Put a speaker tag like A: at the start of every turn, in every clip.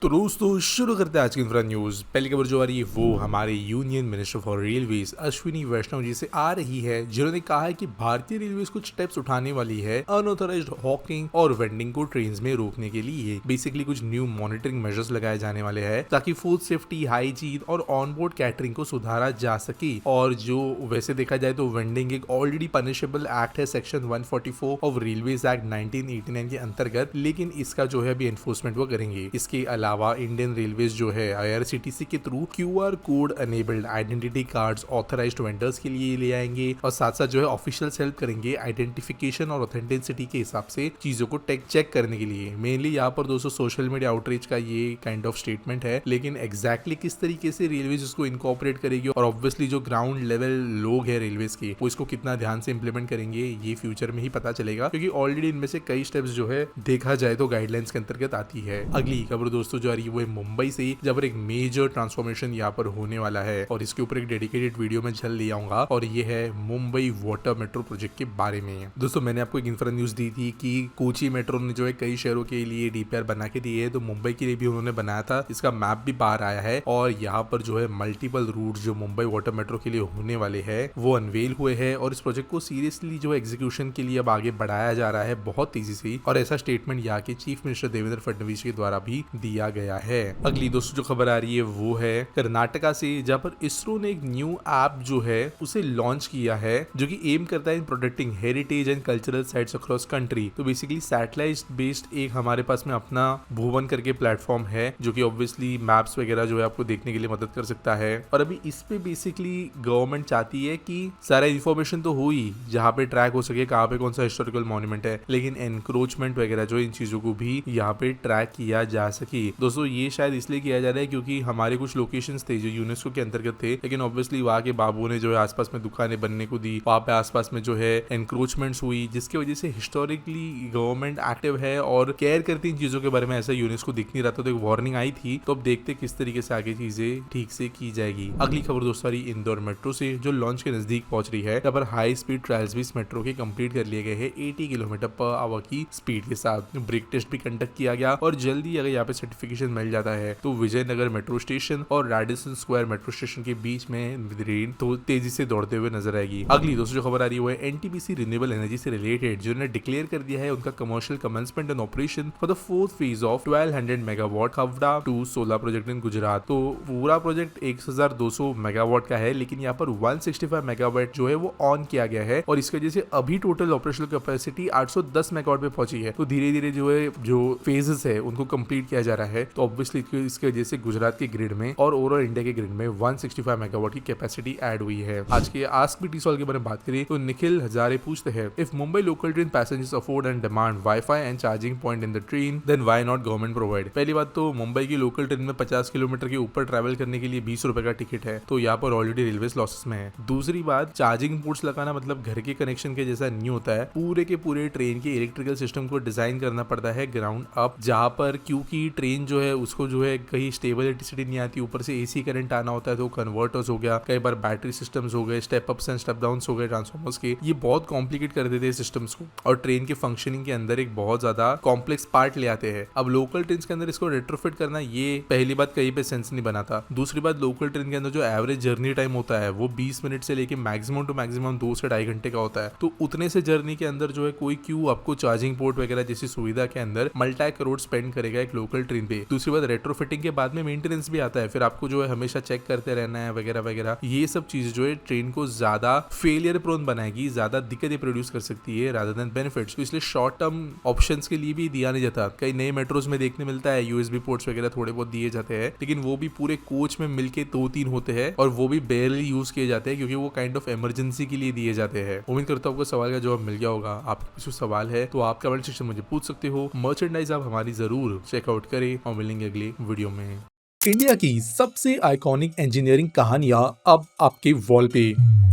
A: तो दोस्तों शुरू करते हैं आज की इंफ्रा न्यूज। पहली खबर जो आ रही है वो हमारे union minister for railways Ashwini Vaishnaw ji से आ रही है, जिन्होंने कहा है कि भारतीय रेलवेज कुछ स्टेप्स उठाने वाली है अनऑथराइज्ड हॉकिंग और वेंडिंग को ट्रेन में रोकने के लिए। बेसिकली कुछ न्यू मॉनिटरिंग मेजर्स लगाए जाने वाले हैं ताकि फूड सेफ्टी, हाइजीन और ऑन बोर्ड कैटरिंग को सुधारा जा सके। और जो वैसे देखा जाए तो वेंडिंग एक ऑलरेडी पनिशेबल एक्ट है सेक्शन 144 ऑफ रेलवेज एक्ट 1989 के अंतर्गत, लेकिन इसका जो है अभी एनफोर्समेंट वो करेंगे। इसके अलावा इंडियन रेलवेज जो है IRCTC के through QR code enabled identity cards authorised vendors के लिए ले आएंगे और साथ साथ जो है ऑफिशियल्स हेल्प करेंगे आइडेंटिफिकेशन और ऑथेंटिसिटी के हिसाब से चीजों को चेक करने के लिए। मेनली यहाँ पर दोस्तों सोशल मीडिया आउटरीच का ये काइंड ऑफ स्टेटमेंट है, लेकिन एग्जैक्टली किस तरीके से रेलवेज इसको इनकॉर्पोरेट करेगी और ऑब्वियसली जो ग्राउंड लेवल लोग है रेलवेज के वो इसको कितना ध्यान से इंप्लीमेंट करेंगे ये फ्यूचर में ही पता चलेगा, क्योंकि ऑलरेडी इनमें से कई स्टेप्स जो है देखा जाए तो गाइडलाइंस के अंतर्गत आती है। अगली खबर दोस्तों जो आ रही है वो है मुंबई से, जहाँ पर एक मेजर ट्रांसफॉर्मेशन यहाँ पर होने वाला है और इसके ऊपर एक डेडिकेटेड वीडियो में जल्द ले आऊंगा और ये है मुंबई वाटर मेट्रो प्रोजेक्ट के बारे में। दोस्तों मैंने आपको एक इंफ्रा न्यूज दी थी कि कोची मेट्रो ने जो है कई शहरों के लिए DPR बना के दिए है, तो मुंबई के लिए भी उन्होंने बनाया था। इसका मैप भी बाहर आया है और यहाँ पर जो है मल्टीपल रूट जो मुंबई वाटर मेट्रो के लिए होने वाले है वो अनवेल हुए हैं और इस प्रोजेक्ट को सीरियसली जो एग्जीक्यूशन के लिए अब आगे बढ़ाया जा रहा है बहुत तेजी से, और ऐसा स्टेटमेंट यहाँ के चीफ मिनिस्टर देवेंद्र फडणवीस के द्वारा भी दिया गया है। अगली दोस्तों जो खबर आ रही है वो है कर्नाटका से, जहाँ पर इसरो ने एक न्यू ऐप जो है उसे लॉन्च किया है जो कि एम करता है in protecting heritage and cultural sites across country. तो बेसिकली सैटेलाइट बेस्ड एक हमारे पास में अपना भुवन करके प्लेटफॉर्म है जो कि ऑब्वियसली मैप्स वगैरह जो है आपको देखने के लिए मदद कर सकता है। और अभी इस पे बेसिकली गवर्नमेंट चाहती है कि सारा इन्फॉर्मेशन तो हो ही, जहाँ पे ट्रैक हो सके कहाँ पे कौन सा हिस्टोरिकल मॉन्यूमेंट है, लेकिन एनक्रोचमेंट वगैरह जो इन चीजों को भी यहाँ पे ट्रैक किया जा सके। दोस्तों ये शायद इसलिए किया जा रहा है क्योंकि हमारे कुछ लोकेशंस थे जो यूनेस्को के अंतर्गत थे, लेकिन ऑब्वियसली वहाँ के बाबू ने जो है आसपास में दुकानें बनने को दी, वहाँ पे आसपास में जो है एनक्रोचमेंट्स हुई, जिसकी वजह से हिस्टोरिकली गवर्नमेंट एक्टिव है और केयर करती इन चीजों के बारे में। ऐसा यूनेस्को दिख नहीं रहा था तो एक वार्निंग आई थी, तो अब देखते किस तरीके से आगे चीजें ठीक से की जाएगी। अगली खबर दोस्तों इंदौर मेट्रो से जो लॉन्च के नजदीक पहुंच रही है, यहाँ पर हाई स्पीड ट्रायल्स भी इस मेट्रो के कंप्लीट कर लिए गए हैं 80 km/h की स्पीड के साथ। ब्रेक टेस्ट भी कंडक्ट किया गया और जल्दी अगर यहाँ पे सर्टिफिकेशन मिल जाता है तो विजयनगर मेट्रो स्टेशन और रेडिसन स्क्वायर मेट्रो स्टेशन के बीच में ट्रेन तो तेजी से दौड़ते हुए नजर आएगी। अगली दोस्तों जो खबर आ रही है वो है NTPC रिन्यूएबल एनर्जी से रिलेटेड, जिन्होंने डिक्लेयर कर दिया है उनका commercial commencement and operation for the 4th phase of 1200 megawatt Khavda two solar project in Gujarat. तो पूरा प्रोजेक्ट 1200 मेगावाट का है, लेकिन यहाँ पर 165 मेगावाट जो है वो ऑन किया गया है और इसकी वजह से अभी टोटल ऑपरेशनल कैपेसिटी 810 मेगावाट पे पहुंची है। तो धीरे धीरे जो है जो फेजेस है उनको कंप्लीट किया जा रहा है, तो ऑब्वियसली इसकी वजह से गुजरात के ग्रिड में और ओवरऑल इंडिया के ग्रिड में 165 मेगावाट की कैपेसिटी ऐड हुई है। आज के आस्क बी टी-सॉल के बारे में बात करें तो निखिल हजारे पूछते हैं, if Mumbai local train passengers afford and demand wifi and charging point in the train then why not government provide. पहली बात तो मुंबई की लोकल ट्रेन में 50 किलोमीटर के ऊपर ट्रैवल करने के लिए 20 रुपए का टिकट है, तो यहाँ पर ऑलरेडी रेलवे लॉसेस में है। दूसरी बात, चार्जिंग पोर्ट्स लगाना मतलब घर के कनेक्शन के जैसा नहीं होता है, पूरे के पूरे ट्रेन के इलेक्ट्रिकल सिस्टम को डिजाइन करना पड़ता है ग्राउंड अप, जहाँ पर क्योंकि ट्रेन जो है उसको जो है कहीं स्टेबल इलेक्ट्रिसिटी नहीं आती, ऊपर से AC करंट आना होता है, तो कन्वर्टर्स हो गया, कई बार बैटरी सिस्टम्स हो गए, step ups and step downs हो गए ट्रांसफॉर्मर्स के, ये बहुत कॉम्प्लिकेट कर देते हैं सिस्टम्स को और ट्रेन के फंक्शनिंग के अंदर एक बहुत ज्यादा कॉम्प्लेक्स पार्ट ले आते हैं। अब लोकल ट्रेन के अंदर इसको रेट्रोफिट करना, ये पहली बात कहीं पे सेंस नहीं बनाता। दूसरी बात, लोकल ट्रेन के अंदर जो एवरेज जर्नी टाइम होता है वो 20 मिनट से लेके मैक्सिमम टू मैक्सिमम 2 से 2.5 घंटे का होता है, तो उतने से जर्नी के अंदर जो है कोई क्यों आपको चार्जिंग पोर्ट वगैरह जैसी सुविधा के अंदर मल्टी करोड़ स्पेंड करेगा एक लोकल ट्रेन पे। दूसरी बात, रेट्रोफिटिंग के बाद में मेंटेनेंस भी आता है, फिर आपको जो है हमेशा चेक करते रहना है वगैरह वगैरह। ये सब चीज जो है ट्रेन को ज्यादा फेलियर प्रोन बनाएगी, ज्यादा दिक्कतें प्रोड्यूस कर सकती है रादर देन बेनिफिट्स। तो इसलिए शॉर्ट टर्म ऑप्शंस के लिए भी दिया नहीं जाता। कई नए मेट्रोज में देखने मिलता है USB पोर्ट्स वगैरह थोड़े बहुत दिए जाते हैं, लेकिन वो भी पूरे कोच में मिलके 2-3 होते हैं और वो भी बेयरली यूज किए जाते हैं क्योंकि वो काइंड ऑफ इमरजेंसी के लिए दिए जाते हैं। उम्मीद करता हूँ आपको सवाल का जवाब मिल गया होगा। आपके कुछ सवाल है तो आप कमेंट सेक्शन में मुझे पूछ सकते हो। मर्चेंडाइज आप हमारी जरूर चेकआउट करें और मिलेंगे अगले वीडियो में। इंडिया की सबसे आइकॉनिक इंजीनियरिं कहानियां अब आपके वॉल पे।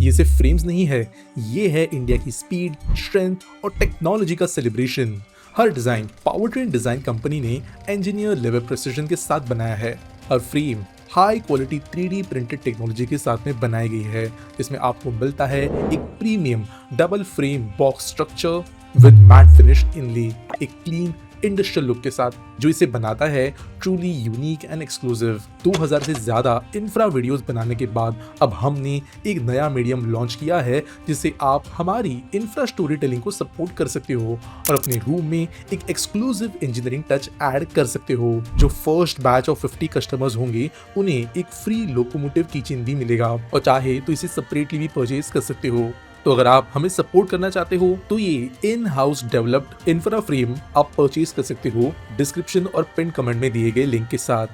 A: ये सिर्फ फ्रेम्स नहीं है, ये है इंडिया की स्पीड, स्ट्रेंथ और टेक्नोलॉजी का सेलिब्रेशन। हर design power train design company ने इंजीनियर लेवल प्रिसिजन के साथ बनाया है। हर frame high quality 3D printed technology के साथ में बनाई गई है, जिसमें आपको मिलता है एक premium double frame box structure with matte finish inlay, एक क्लीन इंडस्ट्रियल लुक के साथ, जो इसे बनाता है ट्रूली यूनिक एंड एक्सक्लूसिव। 2000 से ज्यादा इंफ्रा वीडियोस बनाने के बाद अब हमने एक नया मीडियम लॉन्च किया है जिससे आप हमारी इंफ्रा स्टोरी टेलिंग को सपोर्ट कर सकते हो और अपने रूम में एक एक्सक्लूसिव इंजीनियरिंग टच ऐड कर सकते हो। जो फर्स्ट बैच ऑफ 50 कस्टमर्स होंगे उन्हें एक फ्री लोकोमोटिव किचन भी मिलेगा और चाहे तो इसे सेपरेटली भी परचेज कर सकते हो। तो अगर आप हमें सपोर्ट करना चाहते हो तो ये in house developed infra frame आप परचेज कर सकते हो डिस्क्रिप्शन और पिन कमेंट में दिए गए लिंक के साथ।